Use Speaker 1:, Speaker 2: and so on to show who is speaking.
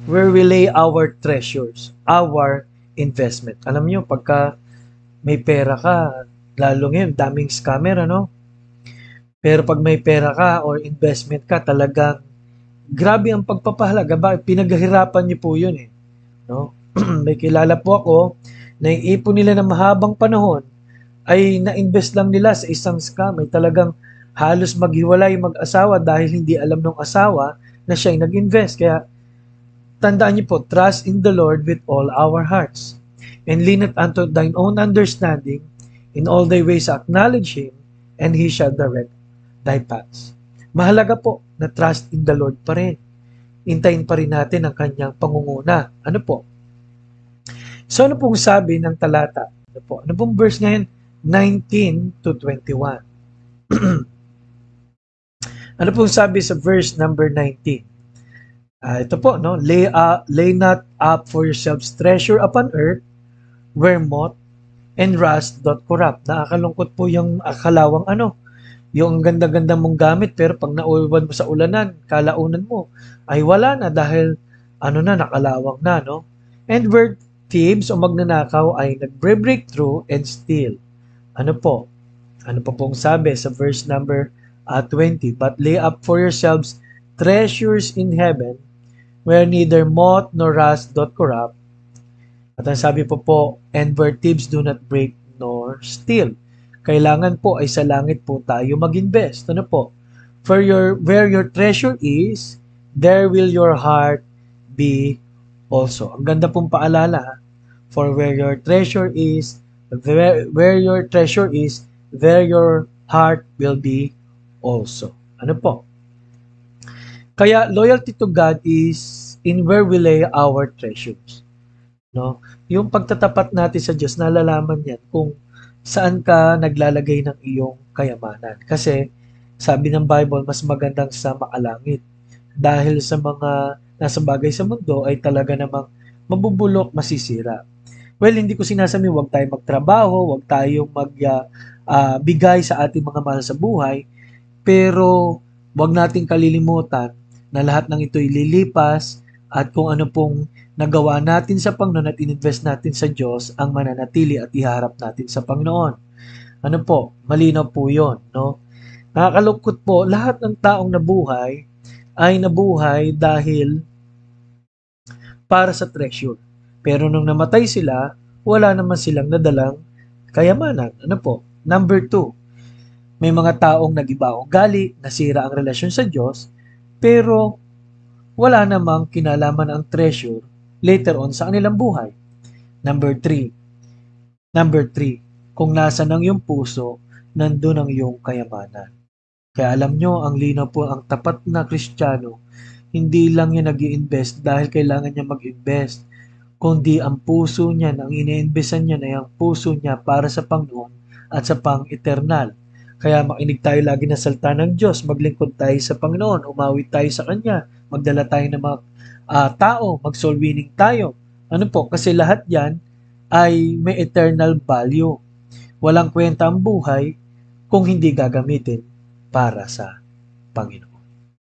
Speaker 1: where we lay our treasures, our investment. Alam nyo, pagka may pera ka, lalo ngayon, daming scammer, ano? Pero pag may pera ka or investment ka, talagang grabe ang pagpapahalaga. Bakit? Pinaghirapan niyo po yun eh. No? May kilala po ako na yung ipon nila ng mahabang panahon ay na-invest lang nila sa isang scam. Ay talagang halos maghiwalay mag-asawa dahil hindi alam ng asawa na siya ay nag-invest. Kaya tandaan niyo po, trust in the Lord with all our hearts. And lean not unto thine own understanding, in all thy ways acknowledge Him, and He shall direct thy paths. Mahalaga po na trust in the Lord pa rin. Intayin pa rin natin ang kanyang pangunguna. Ano po? So ano pong sabi ng talata? Ano po? Ano pong verse ngayon? 19 to 21. Ano pong sabi sa verse number 19? Ito po, no? Lay not up for yourselves treasure upon earth, where moth and rust doth corrupt. Nakakalungkot po yung akalawang ano, yung ganda-ganda mong gamit pero pag nauwan mo sa ulanan, kalaunan mo ay wala na dahil ano na, nakalawang na, no? And where thieves o magnanakaw ay nagbre-break through and steal. Ano po? Ano pa pong sabi sa verse number 20? But lay up for yourselves treasures in heaven, where neither moth nor rust doth corrupt. At ang sabi po, and where thieves do not break nor steal. Kailangan po ay sa langit po tayo mag-invest. Ano po? Where your treasure is, there will your heart be also. Ang ganda pong paalala. For where your treasure is, where your treasure is, there your heart will be also. Ano po? Kaya loyalty to God is in where we lay our treasures. No? Yung pagtatapat natin sa Diyos, nalalaman yan kung saan ka naglalagay ng iyong kayamanan. Kasi sabi ng Bible, mas magandang sa makalangit. Dahil sa mga nasa bagay sa mundo ay talaga namang mabubulok, masisira. Well, hindi ko sinasabi huwag tayong magtrabaho, huwag tayong magbigay sa ating mga mahal sa buhay, pero huwag nating kalilimutan na lahat ng ito'y lilipas at kung ano pong nagawa natin sa Panginoon at ininvest natin sa Diyos ang mananatili at iharap natin sa Panginoon. Ano po? Malinaw po yun, no? Nakakalungkot po, lahat ng taong nabuhay ay nabuhay dahil para sa treasure. Pero nung namatay sila, wala naman silang nadalang kayamanan. Ano po? Number 2, may mga taong nag-iba ang ugali, nasira ang relasyon sa Diyos, pero wala namang kinalaman ang treasure later on sa kanilang buhay. Number 3, kung nasa ng iyong puso, nandun ang iyong kayamanan. Kaya alam nyo, ang linaw po, ang tapat na Kristiyano, hindi lang niya nag-i-invest dahil kailangan niya mag-invest, kundi ang puso niya, ang ine-investan niya na yung puso niya para sa Panginoon at sa pang-eternal. Kaya makinig tayo lagi na salita ng Diyos, maglingkod tayo sa Panginoon, umawit tayo sa Kanya, magdala tayo ng mga tao, mag-soul winning tayo. Ano po? Kasi lahat yan ay may eternal value. Walang kwenta ang buhay kung hindi gagamitin para sa Panginoon.